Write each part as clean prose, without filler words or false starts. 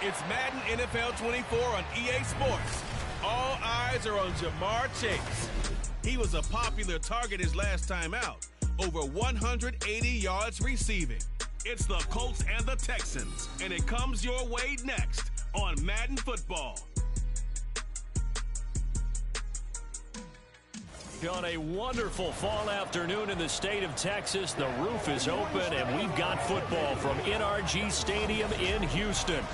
It's Madden NFL 24 on EA Sports. All eyes are on Jamar Chase. He was a popular target his last time out. Over 180 yards receiving. It's the Colts and the Texans, and it comes your way next on Madden Football. On a wonderful fall afternoon in the state of Texas, the roof is open, and we've got football from NRG Stadium in Houston.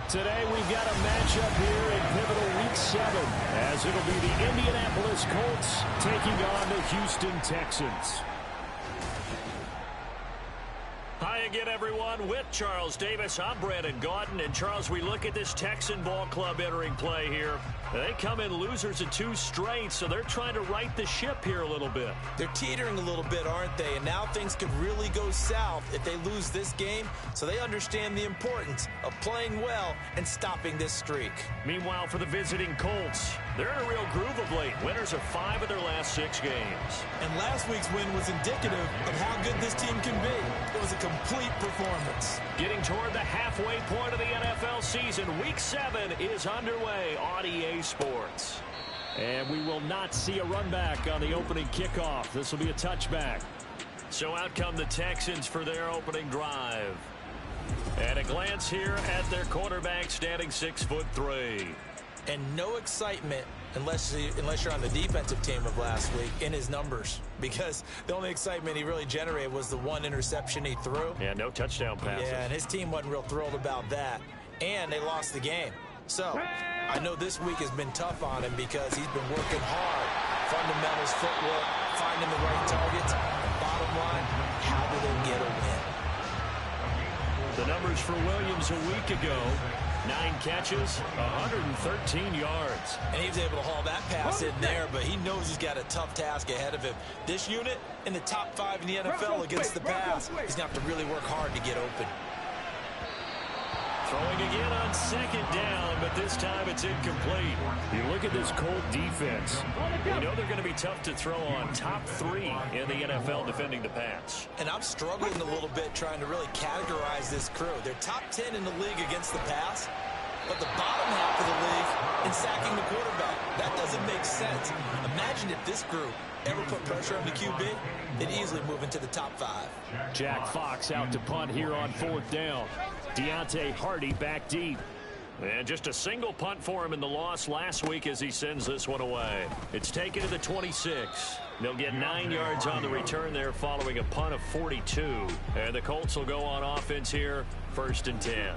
Today we've got a matchup here in pivotal Week 7, as it'll be the Indianapolis Colts taking on the Houston Texans. Hi again, everyone. With Charles Davis, I'm Brandon Gaudin. And, Charles, we look at this Texan ball club entering play here. They come in losers of 2 straight, so they're trying to right the ship here a little bit. They're teetering a little bit, aren't they? And now things could really go south if they lose this game, so they understand the importance of playing well and stopping this streak. Meanwhile, for the visiting Colts, they're in a real groove of late. Winners of 5 of their last 6 games. And last week's win was indicative of how good this team can be. It was a complete performance. Getting toward the halfway point of the NFL season, Week 7 is underway on EA Sports. And we will not see a run back on the opening kickoff. This will be a touchback. So out come the Texans for their opening drive. And a glance here at their quarterback, standing 6'3". And no excitement unless you're on the defensive team of last week in his numbers, because the only excitement he really generated was the 1 interception he threw. Yeah, no touchdown passes. Yeah, and his team wasn't real thrilled about that. And they lost the game. So I know this week has been tough on him because he's been working hard. Fundamentals, footwork, finding the right targets. Bottom line, how do they get a win? The numbers for Williams a week ago: 9 catches, 113 yards. And he was able to haul that pass in there, but he knows he's got a tough task ahead of him. This unit in the top 5 in the NFL against the pass. He's going to have to really work hard to get open. Throwing again on 2nd down, but this time it's incomplete. You look at this Colt defense. You know they're going to be tough to throw on. Top 3 in the NFL defending the pass. And I'm struggling a little bit trying to really categorize this crew. They're top 10 in the league against the pass, but the bottom half of the league in sacking the quarterback. That doesn't make sense. Imagine if this group ever put pressure on the QB, they'd easily move into the top 5. Jack Fox out to punt here on 4th down. Deontay Hardy back deep. And just a single punt for him in the loss last week as he sends this one away. It's taken to the 26. They'll get 9 yards on the return there following a punt of 42. And the Colts will go on offense here, 1st and 10.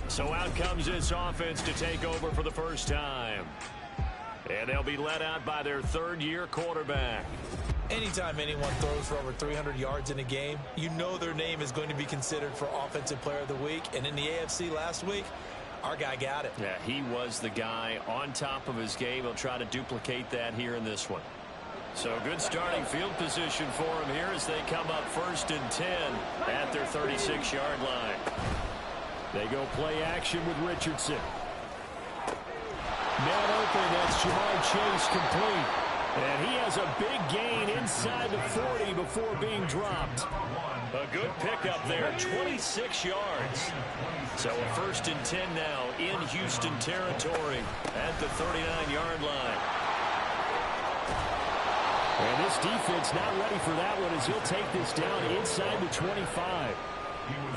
So out comes this offense to take over for the first time. And they'll be led out by their 3rd-year quarterback. Anytime anyone throws for over 300 yards in a game, you know their name is going to be considered for Offensive Player of the Week. And in the AFC last week, our guy got it. Yeah, he was the guy on top of his game. He'll try to duplicate that here in this one. So good starting field position for him here as they come up 1st and 10 at their 36-yard line. They go play action with Richardson. Man open, that's Jamar Chase complete. And he has a big gain inside the 40 before being dropped. A good pickup there, 26 yards. So a 1st and 10 now in Houston territory at the 39-yard line. And this defense not ready for that one as he'll take this down inside the 25.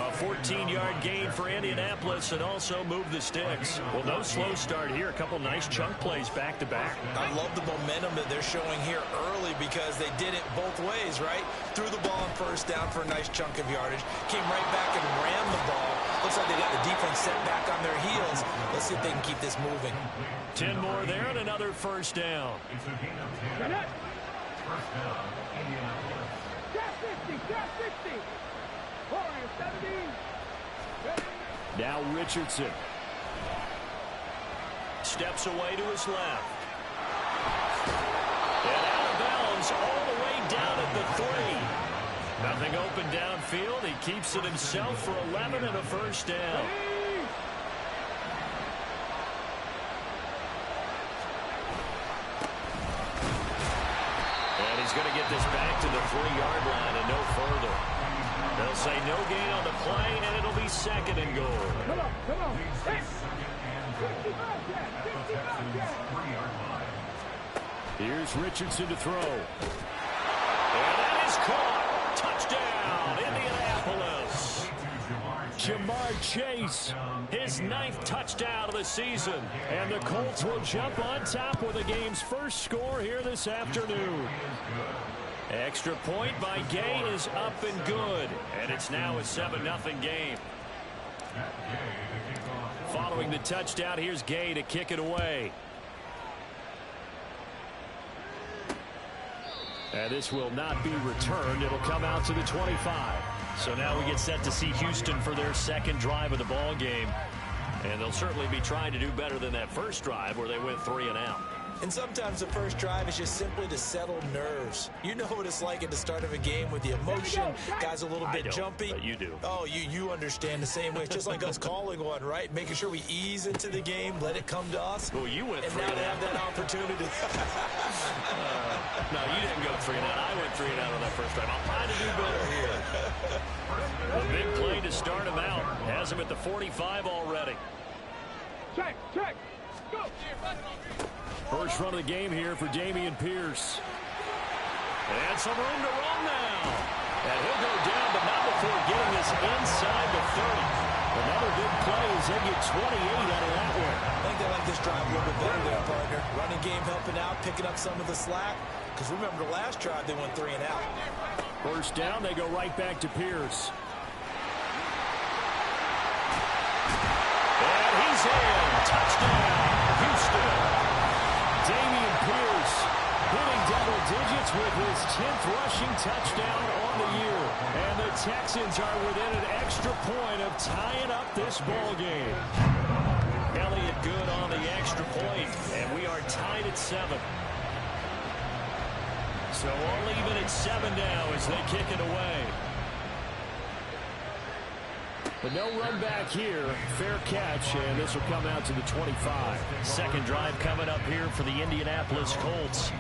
A 14-yard gain for Indianapolis and also move the sticks. Well, no slow start here. A couple nice chunk plays back-to-back. I love the momentum that they're showing here early because they did it both ways, right? Threw the ball on 1st down for a nice chunk of yardage. Came right back and ran the ball. Looks like they got the defense set back on their heels. Let's see if they can keep this moving. 10 more there and another 1st down. First down, Indianapolis. Got 50, got 60. Now Richardson. Steps away to his left. And out of bounds all the way down at the 3. Nothing open downfield. He keeps it himself for 11 and a 1st down. And he's going to get this back to the 3-yard line and no further. They'll say no gain on the play, and it'll be 2nd and goal. Come on, come on. Hey. 65 Jack, 65 Jack. Here's Richardson to throw. And that is caught. Touchdown, Indianapolis. Jamar Chase, his 9th touchdown of the season. And the Colts will jump on top with the game's first score here this afternoon. Extra point by Gay is up and good. And it's now a 7-0 game. Following the touchdown, here's Gay to kick it away. And this will not be returned. It'll come out to the 25. So now we get set to see Houston for their 2nd drive of the ball game. And they'll certainly be trying to do better than that first drive where they went 3 and out. And sometimes the first drive is just simply to settle nerves. You know what it's like at the start of a game with the emotion. Guys a little bit jumpy. But you do. Oh, you understand the same way. It's just like us calling one, right? Making sure we ease into the game, let it come to us. Well, you went 3 and now and they out. have that opportunity. No, you didn't go 3 and out. I went 3 and out on that first drive. I'll try to do better here. A big play to start him out. Has him at the 45 already. Check, check. Go. First run of the game here for Dameon Pierce. And some room to run now. And he'll go down, but not before getting this inside the 30. Another big play as they get 28 out of that one. I think they like this drive a little bit better there, partner. Running game helping out, picking up some of the slack. Because remember, the last drive they went 3 and out. First down, they go right back to Pierce. And he's in. Touchdown, Houston. Dameon Pierce hitting double digits with his 10th rushing touchdown on the year. And the Texans are within an extra point of tying up this ball game. Elliott good on the extra point, and we are tied at 7. So all even at 7 now as they kick it away. But no run back here. Fair catch, and this will come out to the 25. 2nd drive coming up here for the Indianapolis Colts.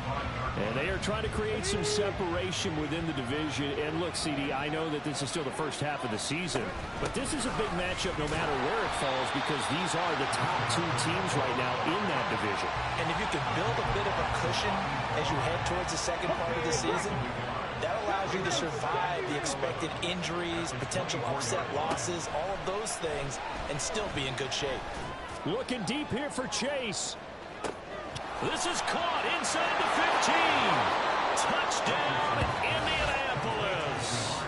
And they are trying to create some separation within the division. And look, CD, I know that this is still the first half of the season, but this is a big matchup no matter where it falls because these are the top 2 teams right now in that division. And if you can build a bit of a cushion as you head towards the second part of the season, that allows you to survive the expected injuries, potential upset losses, all of those things, and still be in good shape. Looking deep here for Chase. This is caught inside the 15. Touchdown, Indianapolis.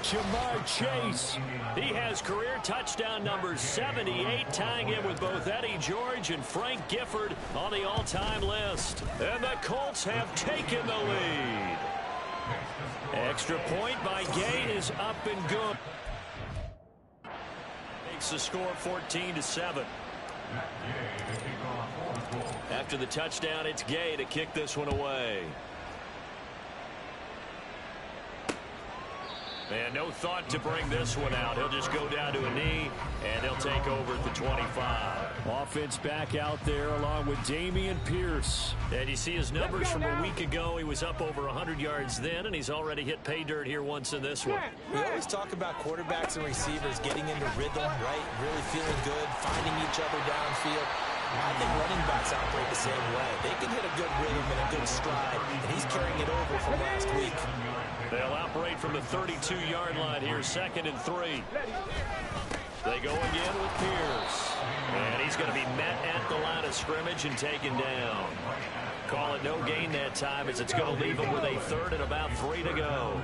Jamar Chase. He has career touchdown number 78, tying him with both Eddie George and Frank Gifford on the all-time list. And the Colts have taken the lead. Extra point by Gay is up and good. Makes the score 14-7. After the touchdown, it's Gay to kick this one away. And no thought to bring this one out. He'll just go down to a knee, and he'll take over at the 25. Offense back out there along with Dameon Pierce. And you see his numbers from a week ago. He was up over 100 yards then, and he's already hit pay dirt here once in this one. We always talk about quarterbacks and receivers getting into rhythm, right? Really feeling good, finding each other downfield. I think running backs operate the same way. They can hit a good rhythm and a good stride, and he's carrying it over from last week. They'll operate from the 32-yard line here, 2nd and 3. They go again with Pierce. And he's going to be met at the line of scrimmage and taken down. Call it no gain that time as it's going to leave him with a 3rd and about 3 to go.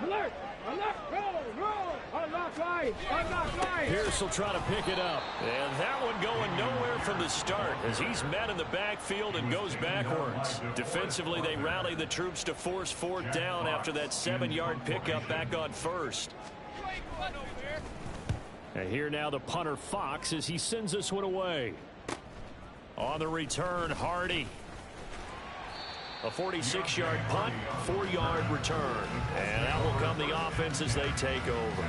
Alert! Alert! Roll! Roll! Unlock line! Unlock line! Pierce will try to pick it up. And that one going nowhere from the start as he's met in the backfield and goes backwards. Defensively, they rally the troops to force 4th down after that 7-yard pickup back on 1st. And here now the punter Fox as he sends this one away. On the return, Hardy. A 46-yard punt, 4-yard return. And that will come the offense as they take over.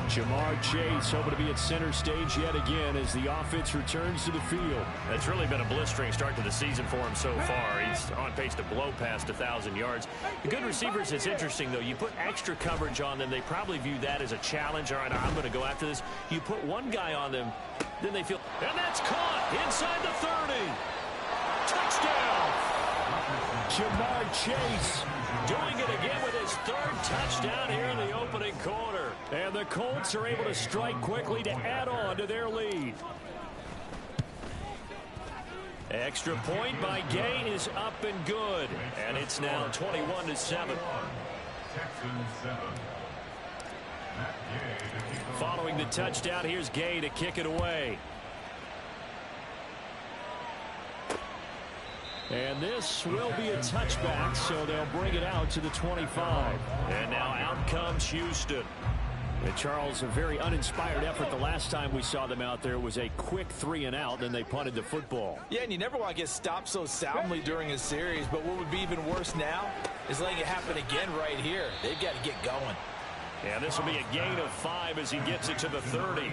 Jamar Chase hoping to be at center stage yet again as the offense returns to the field. It's really been a blistering start to the season for him so far. He's on pace to blow past 1,000 yards. The good receivers, it's interesting, though. You put extra coverage on them, they probably view that as a challenge. All right, I'm going to go after this. You put one guy on them, then they feel, and that's caught inside the 30. Touchdown! Jamar Chase doing it again with his 3rd touchdown here in the opening quarter. And the Colts are able to strike quickly to add on to their lead. Extra point by Gay is up and good. And it's now 21-7. Following the touchdown, here's Gay to kick it away. And this will be a touchback, so they'll bring it out to the 25. And now out comes Houston. And Charles, a very uninspired effort the last time we saw them out there was a quick 3-and-out, then they punted the football. Yeah, and you never want to get stopped so soundly during a series, but what would be even worse now is letting it happen again right here. They've got to get going. And this will be a gain of 5 as he gets it to the 30.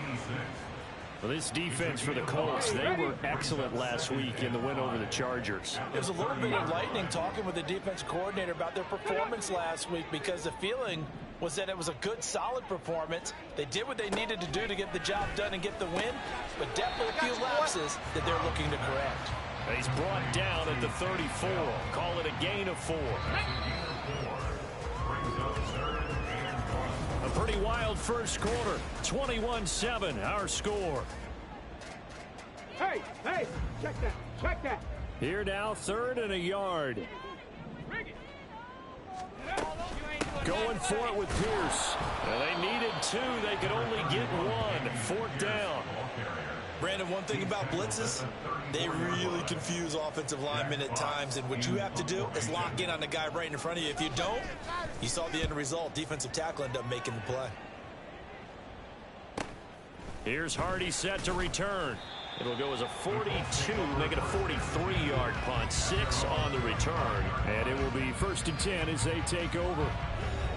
Well, this defense for the Colts, they were excellent last week in the win over the Chargers. It was a little bit enlightening talking with the defense coordinator about their performance last week because the feeling was that it was a good, solid performance. They did what they needed to do to get the job done and get the win, but definitely a few lapses that they're looking to correct. He's brought down at the 34. Call it a gain of 4. A pretty wild first quarter. 21-7, our score. Hey, check that. Here now, 3rd and a yard. Going for it with Pierce. Well, they needed 2. They could only get 1. 4th down. Brandon, one thing about blitzes, they really confuse offensive linemen at times, and what you have to do is lock in on the guy right in front of you. If you don't, you saw the end result. Defensive tackle ended up making the play. Here's Hardy set to return. It'll go as a 42, make it a 43-yard punt. 6 on the return. And it will be 1st and 10 as they take over.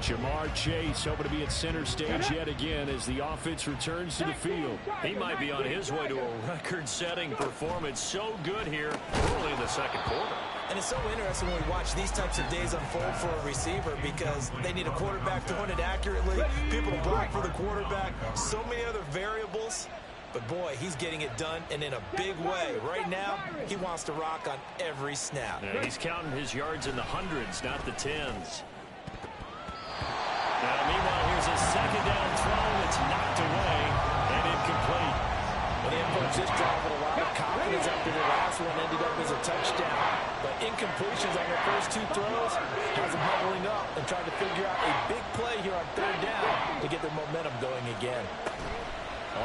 Jamar Chase hoping to be at center stage yet again as the offense returns to the field. He might be on his way to a record-setting performance. So good here early in the second quarter. And it's so interesting when we watch these types of days unfold for a receiver because they need a quarterback throwing it accurately, people to block for the quarterback, so many other variables. But, boy, he's getting it done and in a big way. Right now, he wants to rock on every snap. Yeah, he's counting his yards in the hundreds, not the tens. Now, meanwhile, here's a 2nd down throw that's knocked away and incomplete. When he approached this drive with a lot of confidence after the last one ended up as a touchdown. But incompletions on their first 2 throws has them huddling up and trying to figure out a big play here on 3rd down to get their momentum going again.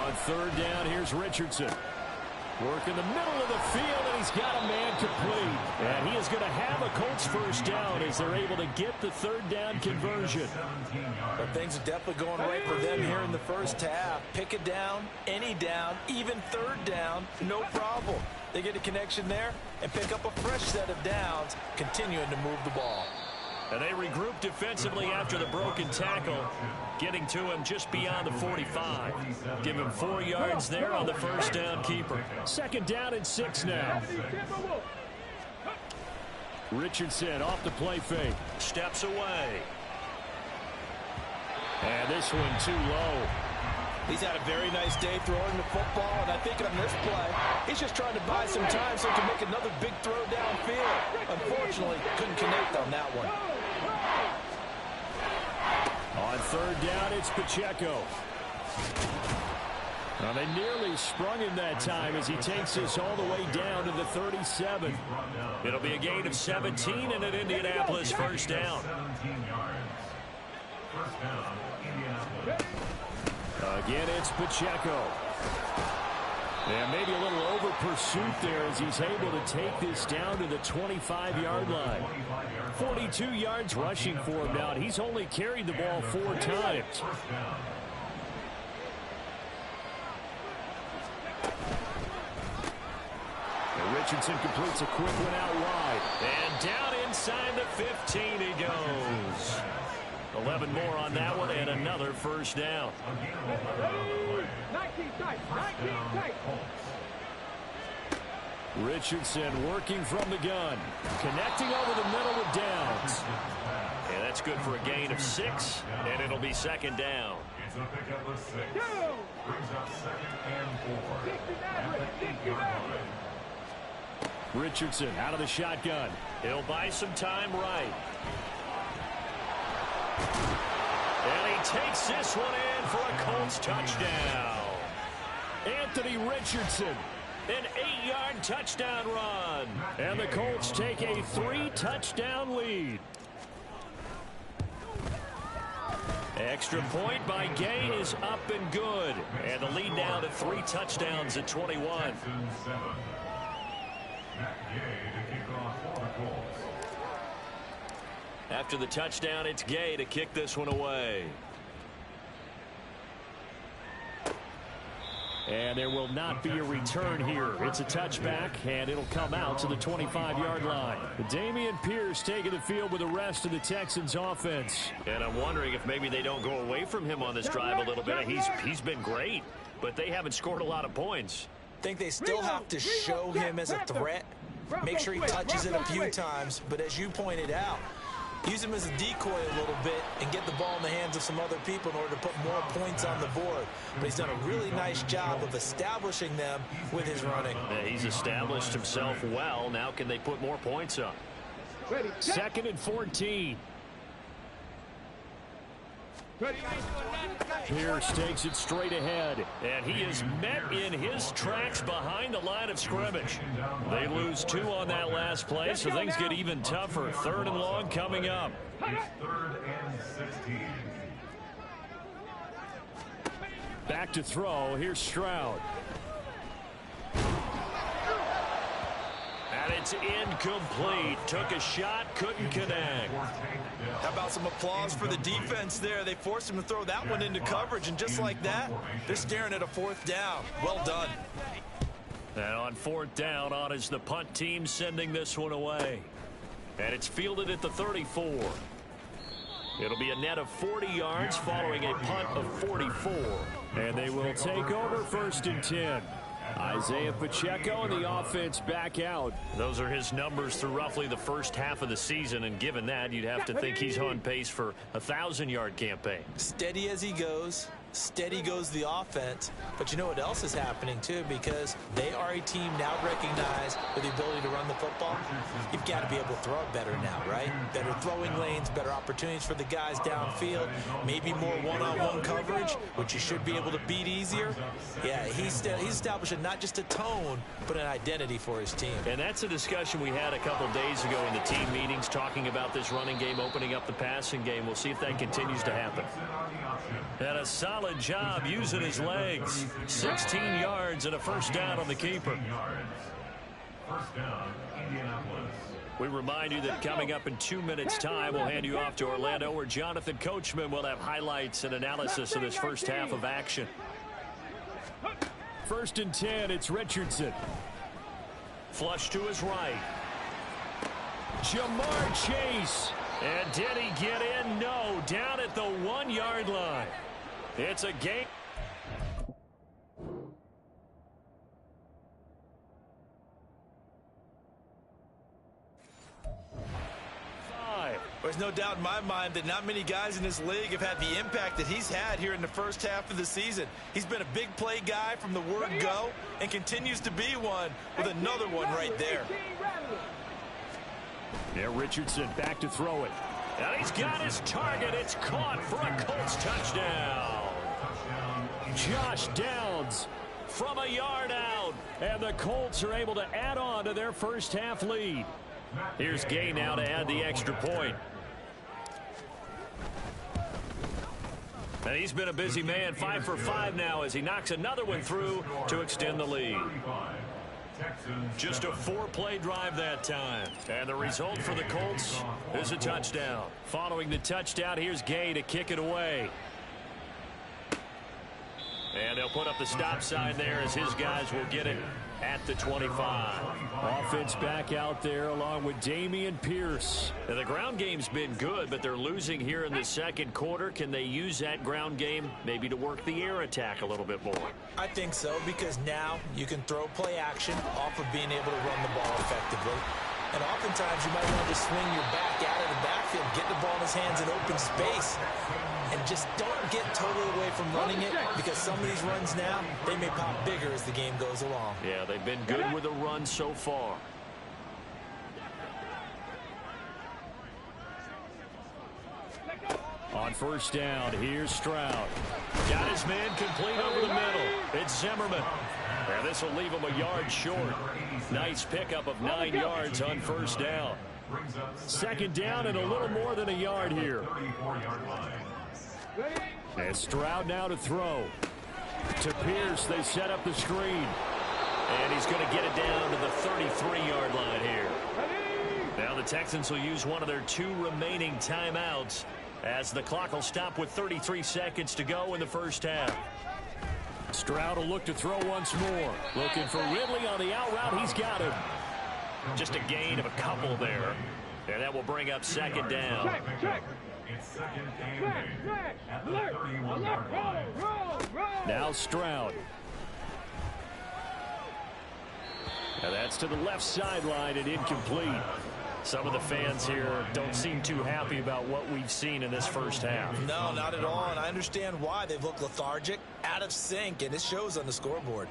On 3rd down, here's Richardson. Work in the middle of the field, and he's got a man complete. And he is going to have a Colts 1st down as they're able to get the 3rd down conversion. But things are definitely going right for them here in the first half. Pick a down, any down, even 3rd down, no problem. They get a connection there and pick up a fresh set of downs, continuing to move the ball. And they regroup defensively after the broken tackle, getting to him just beyond the 45. Give him 4 yards there on the 1st down keeper. 2nd down and 6 now. Richardson off the play fake. Steps away. And this one too low. He's had a very nice day throwing the football, and I think on this play, he's just trying to buy some time so he can make another big throw downfield. Unfortunately, couldn't connect on that one. On 3rd down, it's Pacheco. Now, they nearly sprung him that time as he takes this all the way down to the 37. It'll be a gain of 17 and an Indianapolis 1st down. Again, it's Pacheco. And maybe a little over pursuit there as he's able to take this down to the 25-yard line. 42 yards rushing for him now. He's only carried the ball 4 times. And Richardson completes a quick one out wide. And down inside. inside the 15 he goes. 11 more on that one and another first down. 19 tight. 19 tight. Richardson working from the gun. Connecting over the middle with Downs. And that's good for a gain of 6, and it'll be second down. It's a pick up of 6. Brings up 2nd and 4. Richardson out of the shotgun. He'll buy some time right. And he takes this one in for a Colts touchdown. Anthony Richardson. An 8-yard touchdown run. And the Colts take a 3-touchdown lead. Extra point by Gay is up and good. And the lead now to 3 touchdowns at 21. After the touchdown, it's Gay to kick this one away. And there will not be a return here. It's a touchback, and it'll come out to the 25-yard line. Dameon Pierce taking the field with the rest of the Texans offense. And I'm wondering if maybe they don't go away from him on this drive a little bit. He's been great, but they haven't scored a lot of points. I think they still have to show him as a threat. Make sure he touches it a few times, but as you pointed out, use him as a decoy a little bit and get the ball in the hands of some other people in order to put more points on the board. But he's done a really nice job of establishing them with his running. Yeah, he's established himself well. Now can they put more points up? 2nd and 14. Pierce takes it straight ahead. And he is met in his tracks behind the line of scrimmage. They lose 2 on that last play, so things get even tougher. 3rd and long coming up. It's 3rd and 16. Back to throw. Here's Stroud. And it's incomplete. Took a shot, couldn't connect. How about some applause for the defense there? They forced him to throw that one into coverage, and just like that, they're staring at a 4th down. Well done. And on 4th down, on is the punt team sending this one away. And it's fielded at the 34. It'll be a net of 40 yards following a punt of 44. And they will take over 1st and 10. Isaiah Pacheco and the offense back out. Those are his numbers through roughly the first half of the season, and given that, you'd have to think he's on pace for a 1,000-yard campaign. Steady as he goes. Steady goes the offense. But you know what else is happening, too? Because they are a team now recognized with the ability to run the football. You've got to be able to throw it better now, right? Better throwing lanes, better opportunities for the guys downfield, maybe more one-on-one coverage, which you should be able to beat easier. Yeah, he's establishing not just a tone, but an identity for his team. And that's a discussion we had a couple days ago in the team meetings, talking about this running game, opening up the passing game. We'll see if that continues to happen. And a solid job using his legs. 16 yards and a 1st down on the keeper. 1st down, Indianapolis. We remind you that coming up in 2 minutes' time, we'll hand you off to Orlando, where Jonathan Coachman will have highlights and analysis of this first half of action. 1st and 10, it's Richardson. Flush to his right. Jamar Chase. And did he get in? No, down at the 1-yard line. It's a game. There's no doubt in my mind that not many guys in this league have had the impact that he's had here in the first half of the season. He's been a big play guy from the word go and continues to be one with another one right there. Yeah, Richardson back to throw it. And he's got his target. It's caught for a Colts touchdown. Josh Downs from a yard out. And the Colts are able to add on to their first half lead. Here's Gay now to add the extra point. And he's been a busy man, 5 for 5 now as he knocks another one through to extend the lead. Just a 4-play drive that time. And the result for the Colts is a touchdown. Following the touchdown, here's Gay to kick it away. And they'll put up the stop sign there as his guys will get it at the 25. Offense back out there along with Dameon Pierce. Now, the ground game's been good, but they're losing here in the second quarter. Can they use that ground game maybe to work the air attack a little bit more? I think so, because now you can throw play action off of being able to run the ball effectively. And oftentimes you might want to swing your back out of the backfield, get the ball in his hands in open space, and just don't get totally away from running it, because some of these runs now, they may pop bigger as the game goes along. Yeah, they've been good with the run so far. On first down, here's Stroud. Got his man complete over the middle. It's Zimmerman. And this will leave him a yard short. Nice pickup of 9 yards on first down. Second down and a little more than a yard here. And Stroud now to throw. To Pierce, they set up the screen. And he's going to get it down to the 33-yard line here. Now the Texans will use one of their 2 remaining timeouts as the clock will stop with 33 seconds to go in the first half. Stroud will look to throw once more. Looking for Ridley on the out route. He's got him. Just a gain of a couple there. And that will bring up second down. Now Stroud. Now that's to the left sideline and incomplete. Some of the fans here don't seem too happy about what we've seen in this first half. No, not at all, and I understand why. They've looked lethargic, out of sync, and it shows on the scoreboard.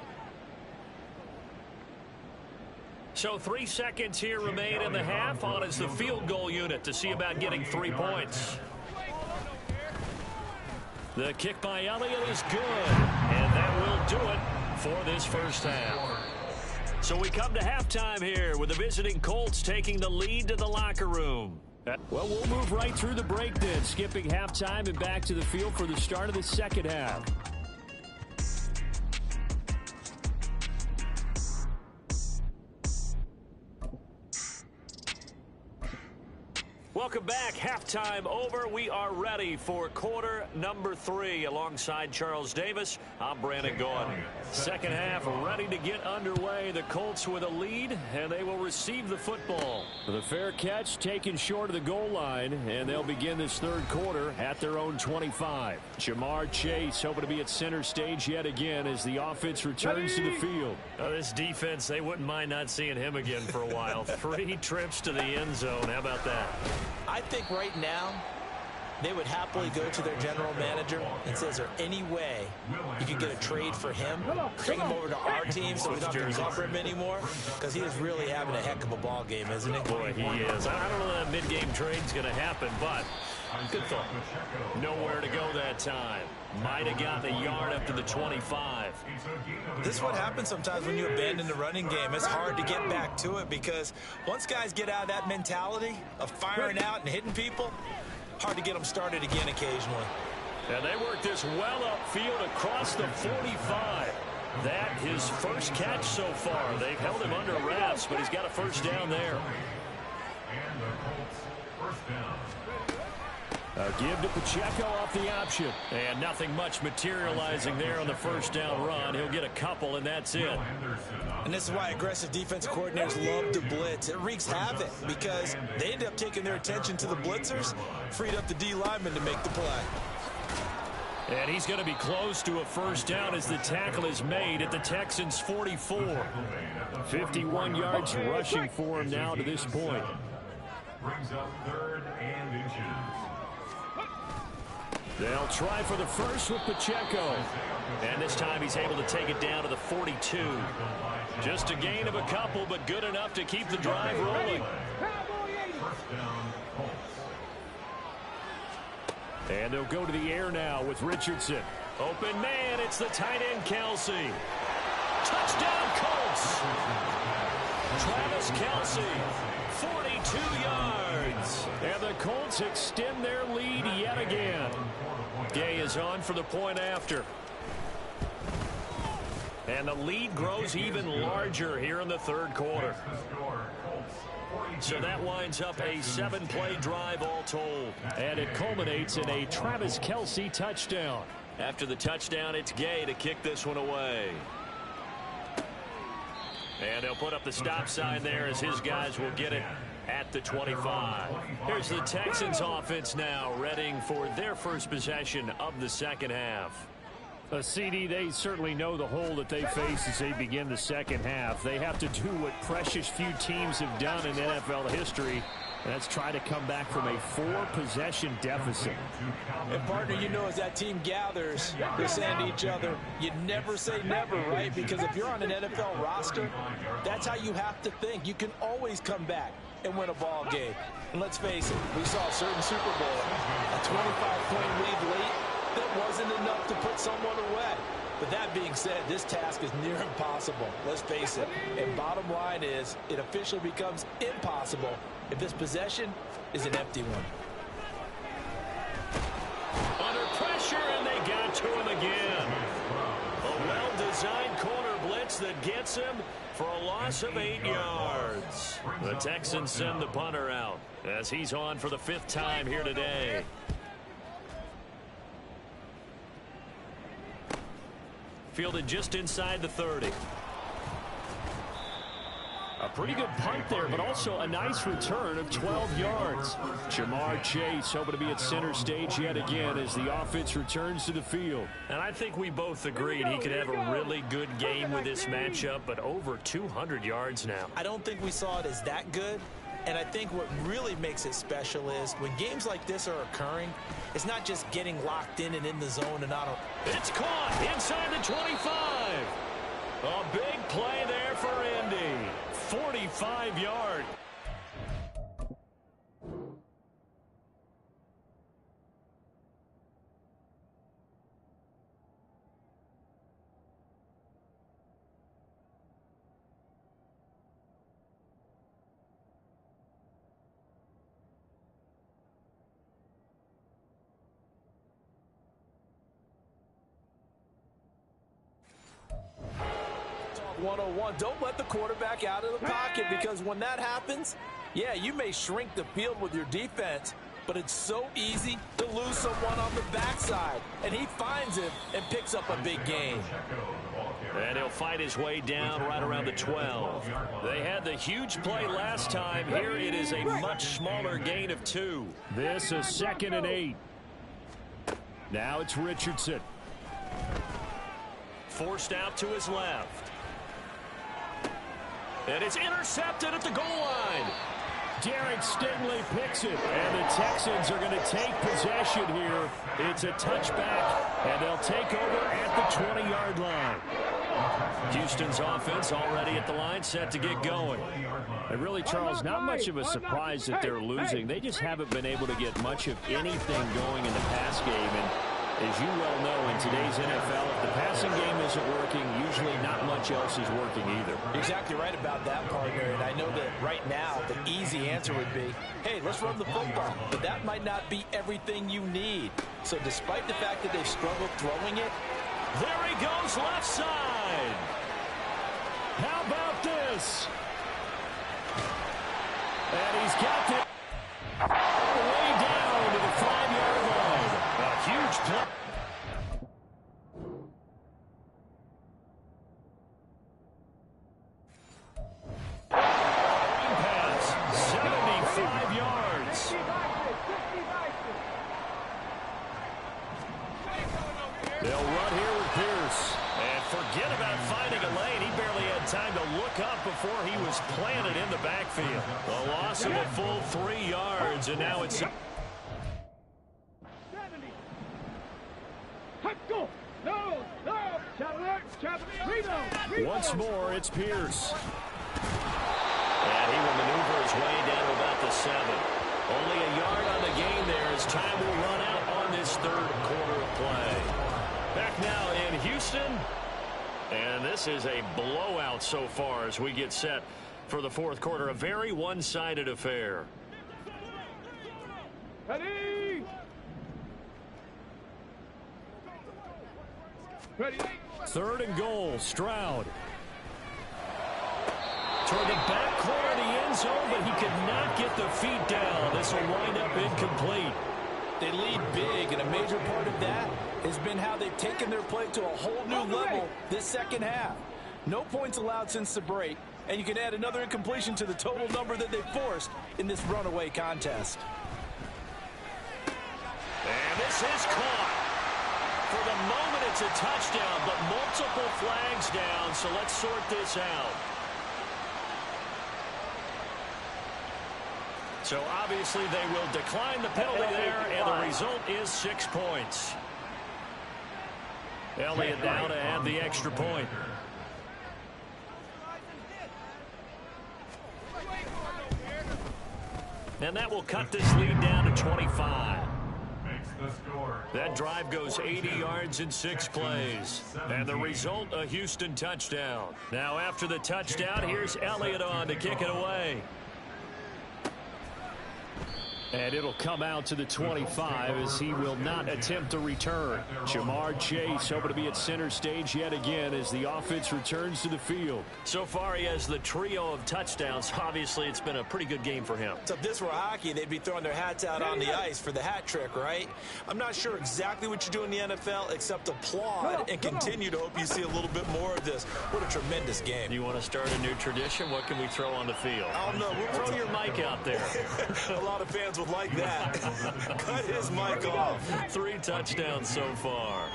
So 3 seconds here remain in the half. On is the field goal unit to see about getting 3 points. The kick by Elliott is good, and that will do it for this first half. So we come to halftime here with the visiting Colts taking the lead to the locker room. Well, we'll move right through the break then, skipping halftime and back to the field for the start of the second half. Welcome back. Halftime over. We are ready for quarter number 3. Alongside Charles Davis, I'm Brandon Gordon. Second half ready to get underway. The Colts with a lead, and they will receive the football. The fair catch taken short of the goal line, and they'll begin this third quarter at their own 25. Jamar Chase hoping to be at center stage yet again as the offense returns to the field. This defense, they wouldn't mind not seeing him again for a while. 3 trips to the end zone. How about that? I think right now they would happily go to their general manager and say, is there any way you could get a trade for him? Bring him over to our team so we don't have to cover him anymore? Because he is really having a heck of a ball game, isn't he? Boy, he is. I don't know that mid-game trade's going to happen, but good thought. Nowhere to go that time. Might have gotten a yard up to the 25. This is what happens sometimes when you abandon the running game. It's hard to get back to it because once guys get out of that mentality of firing out and hitting people, hard to get them started again occasionally. And they work this well upfield across the 45. That his first catch so far. They've held him under wraps, but he's got a first down there. And the Colts first down. A give to Pacheco off the option. And nothing much materializing there on the first down run. He'll get a couple, and that's it. And this is why aggressive defensive coordinators love to blitz. It wreaks havoc because they end up taking their attention to the blitzers, freed up the D lineman to make the play. And he's going to be close to a first down as the tackle is made at the Texans' 44. 51 yards rushing for him now to this point. Brings up 3rd and inches. They'll try for the first with Pacheco. And this time he's able to take it down to the 42. Just a gain of a couple, but good enough to keep the drive rolling. First down, Colts. And they'll go to the air now with Richardson. Open man, it's the tight end Kelsey. Touchdown Colts. Travis Kelsey, 42 yards. And the Colts extend their lead yet again. Gay is on for the point after. And the lead grows even larger here in the third quarter. So that winds up a 7-play drive all told. And it culminates in a Travis Kelsey touchdown. After the touchdown, it's Gay to kick this one away. And they'll put up the stop sign there as his guys will get it at the 25. Here's the Texans offense now, readying for their first possession of the second half. A CD, they certainly know the hole that they face as they begin the second half. They have to do what precious few teams have done in NFL history. That's try to come back from a 4-possession deficit. And, partner, you know, as that team gathers, they're saying to each other, you never say never, right? Because if you're on an NFL roster, that's how you have to think. You can always come back and win a ball game. And let's face it, we saw a certain Super Bowl, a 25-point lead late, that wasn't enough to put someone away. But that being said, this task is near impossible. Let's face it. And bottom line is, it officially becomes impossible if this possession is an empty one. Under pressure, and they got to him again. A well-designed corner blitz that gets him for a loss of 8 yards. The Texans send the punter out as he's on for the 5th time here today. Fielded just inside the 30. A pretty good punt there, but also a nice return of 12 yards. Jamar Chase hoping to be at center stage yet again as the offense returns to the field. And I think we both agreed he could have a really good game with this matchup, but over 200 yards now. I don't think we saw it as that good. And I think what really makes it special is when games like this are occurring, it's not just getting locked in and in the zone and out of... It's caught inside the 25. A big play there for Indy. 45 yards. Talk 101. Don't let the quarterback out of the pocket, because when that happens, yeah, you may shrink the field with your defense, but it's so easy to lose someone on the backside. And he finds him and picks up a big gain. And he'll fight his way down right around the 12. They had the huge play last time. Here it is a much smaller gain of 2. This is 2nd and 8. Now it's Richardson. Forced out to his left. And it's intercepted at the goal line. Derek Stingley picks it, and the Texans are going to take possession here. It's a touchback, and they'll take over at the 20-yard line. Houston's offense already at the line, set to get going. And really, Charles, not much of a surprise that they're losing. They just haven't been able to get much of anything going in the pass game. And as you well know, in today's NFL, if the passing game isn't working, usually not much else is working either. Exactly right about that, partner. And I know that right now the easy answer would be, hey, let's run the football. But that might not be everything you need. So despite the fact that they've struggled throwing it, there he goes left side. How about this? And he's got it way down to the 5-yard line. A huge play. Pass, 75 yards. They'll run here with Pierce. And forget about finding a lane. He barely had time to look up before he was planted in the backfield. A loss of a full 3 yards, and now it's... Once more, it's Pierce. And he will maneuver his way down to about the 7. Only a yard on the gain there as time will run out on this third quarter of play. Back now in Houston. And this is a blowout so far as we get set for the fourth quarter. A very one-sided affair. Ready? Ready? 3rd and goal, Stroud. Toward the back corner of the end zone, but he could not get the feet down. This will wind up incomplete. they lead big, and a major part of that has been how they've taken their play to a whole new level this second half. No points allowed since the break, And you can add another incompletion to the total number that they forced in this runaway contest. And this is caught. For the moment, it's a touchdown, but multiple flags down, so let's sort this out. So obviously they will decline the penalty there, and the result is 6 points. Elliott now to add the extra point. And that will cut this lead down to 25. That drive goes 80 yards in 6 plays. And the result, a Houston touchdown. Now after the touchdown, here's Elliott on to kick it away. And it'll come out to the 25 as he will not attempt to return. Jamar Chase hoping to be at center stage yet again as the offense returns to the field. So far he has the trio of touchdowns. Obviously it's been a pretty good game for him. So if this were hockey, they'd be throwing their hats out on the ice for the hat trick, right? I'm not sure exactly what you do in the NFL except applaud and continue to hope you see a little bit more of this. What a tremendous game. You want to start a new tradition? What can we throw on the field? I don't know. Throw your mic out there. A lot of fans would like that. Cut his mic off. 3 touchdowns so far.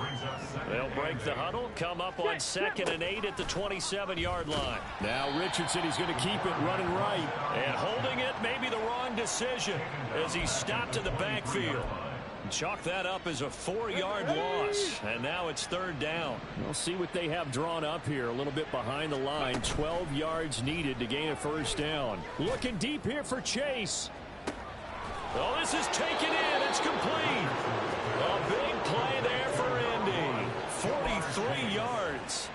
They'll break the huddle, come up on 2nd and 8 at the 27-yard line. Now Richardson, he's going to keep it running right. And holding it may be the wrong decision as he stopped in the backfield. Chalk that up as a 4-yard loss. And now it's 3rd down. We'll see what they have drawn up here. A little bit behind the line. 12 yards needed to gain a 1st down. Looking deep here for Chase. Oh, this is taken in. It's complete. A big play there for Indy. 43 yards.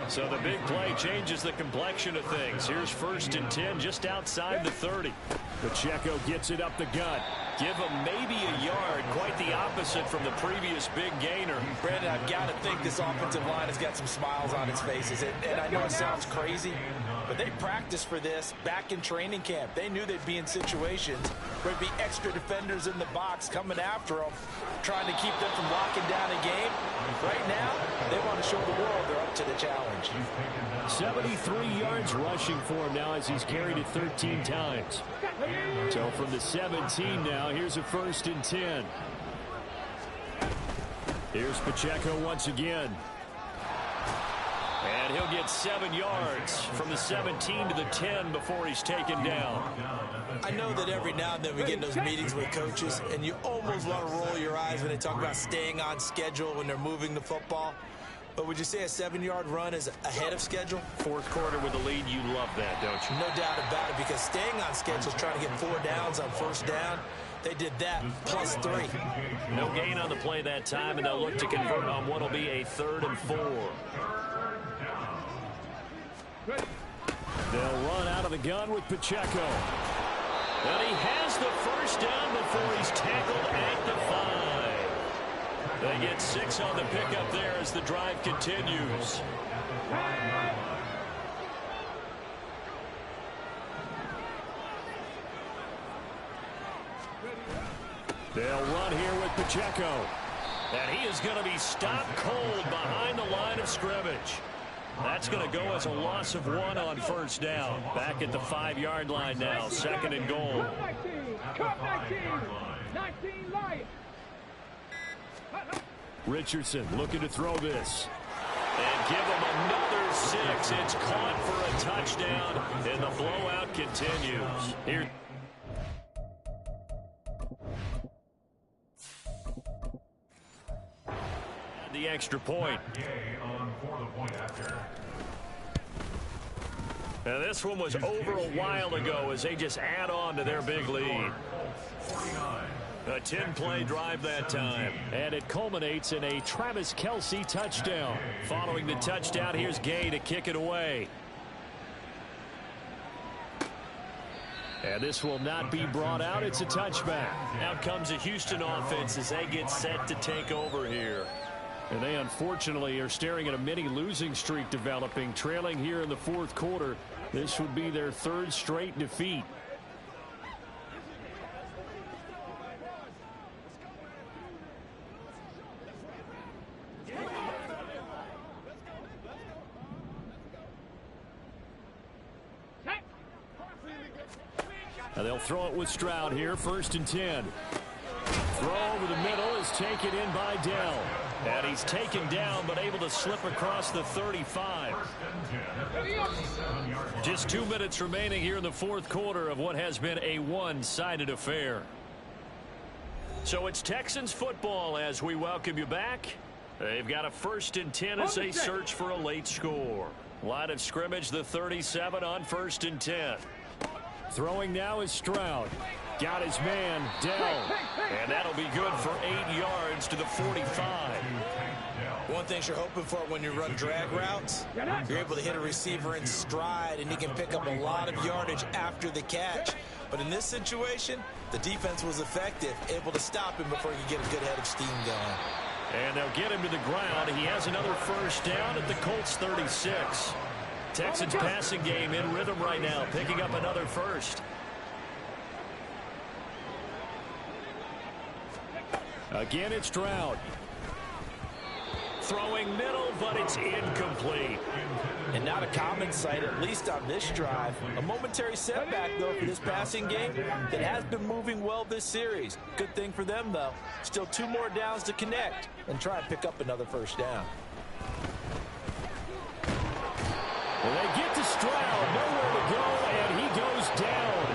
So the big play changes the complexion of things. Here's 1st and 10 just outside the 30. Pacheco gets it up the gut. Give him maybe a yard. Quite the opposite from the previous big gainer. Brandon, I've got to think this offensive line has got some smiles on its faces. And I know it sounds crazy, but they practiced for this back in training camp. They knew they'd be in situations where there'd be extra defenders in the box coming after them, trying to keep them from locking down a game. Right now, they want to show the world they're up to the challenge. 73 yards rushing for him now as he's carried it 13 times. So from the 17 now, here's a 1st and 10. Here's Pacheco once again. And he'll get 7 yards from the 17 to the 10 before he's taken down. I know that every now and then we get in those meetings with coaches, and you almost want to roll your eyes when they talk about staying on schedule when they're moving the football. But would you say a 7-yard run is ahead of schedule? 4th quarter with the lead, you love that, don't you? No doubt about it, because staying on schedule is trying to get 4 downs on 1st down. They did that, plus 3. No gain on the play that time, and they'll look to convert on what will be a 3rd and 4. They'll run out of the gun with Pacheco. And he has the 1st down before he's tackled at the 5. They get 6 on the pickup there as the drive continues. They'll run here with Pacheco. And he is going to be stopped cold behind the line of scrimmage. That's going to go as a loss of 1 on 1st down. Back at the 5-yard line now, 2nd and goal. Cut 19. 19 Lions. Richardson looking to throw this. And give him another 6. It's caught for a touchdown, and the blowout continues. Here. The extra point. Now this one was over a while ago as they just add on to their big lead. A 10-play drive that time. And it culminates in a Travis Kelce touchdown. Following the touchdown, here's Gay to kick it away. And this will not be brought out. It's a touchback. Out comes a Houston offense as they get set to take over here. And they unfortunately are staring at a mini losing streak developing, trailing here in the 4th quarter. This would be their 3rd straight defeat. And they'll throw it with Stroud here, 1st and 10. Throw over the middle is taken in by Dell. And he's taken down but able to slip across the 35. Just 2 minutes remaining here in the 4th quarter of what has been a one-sided affair. So it's Texans football as we welcome you back. They've got a 1st and 10 as they search for a late score. Line of scrimmage, the 37 on 1st and 10. Throwing now is Stroud. Got his man, Dell. And that'll be good for 8 yards to the 45. One thing you're hoping for when you run drag routes, you're able to hit a receiver in stride, and he can pick up a lot of yardage after the catch. But in this situation, the defense was effective, able to stop him before he could get a good head of steam going. And they'll get him to the ground. He has another 1st down at the Colts 36. Texans passing game in rhythm right now, picking up another 1st. Again, it's Stroud. Throwing middle, but it's incomplete. And not a common sight, at least on this drive. A momentary setback, though, for this passing game that has been moving well this series. Good thing for them, though. Still 2 more downs to connect and try and pick up another 1st down. Well, they get to Stroud, nowhere to go, and he goes down.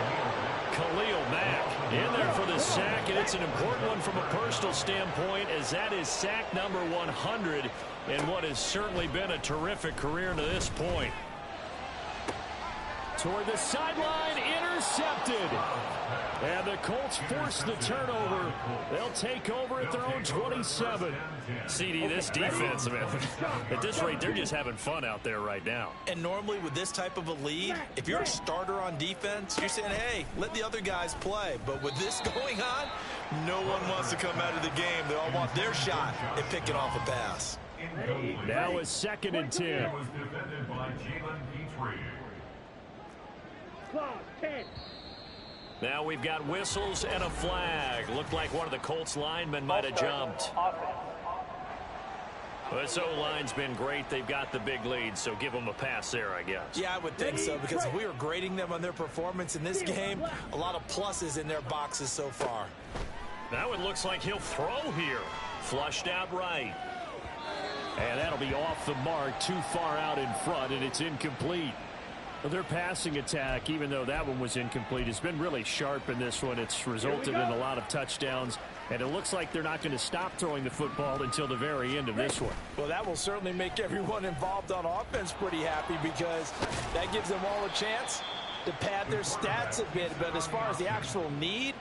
Khalil Mack in there for the sack, and it's an important one from a personal standpoint, as that is sack number 100 in what has certainly been a terrific career to this point. Toward the sideline, intercepted. And the Colts force the turnover. They'll take over at their own 27. CD, this defense, man, at this rate, they're just having fun out there right now. And normally with this type of a lead, if you're a starter on defense, you're saying, hey, let the other guys play. But with this going on, no one wants to come out of the game. They all want their shot at picking off a pass. Now it's 2nd and 10. Now we've got whistles and a flag. Looked like one of the Colts linemen might have jumped. This O-line's been great. They've got the big lead, so give them a pass there, I guess. Yeah, I would think so, because if we were grading them on their performance in this game, a lot of pluses in their boxes so far. Now it looks like he'll throw here. Flushed out right. And that'll be off the mark, too far out in front, and it's incomplete. Well, their passing attack, even though that one was incomplete, has been really sharp in this one. It's resulted in a lot of touchdowns, and it looks like they're not going to stop throwing the football until the very end of this one. Well, that will certainly make everyone involved on offense pretty happy, because that gives them all a chance to pad their stats a bit. But as far as the actual need,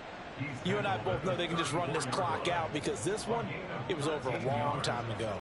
you and I both know they can just run this clock out, because this one, it was over a long time ago.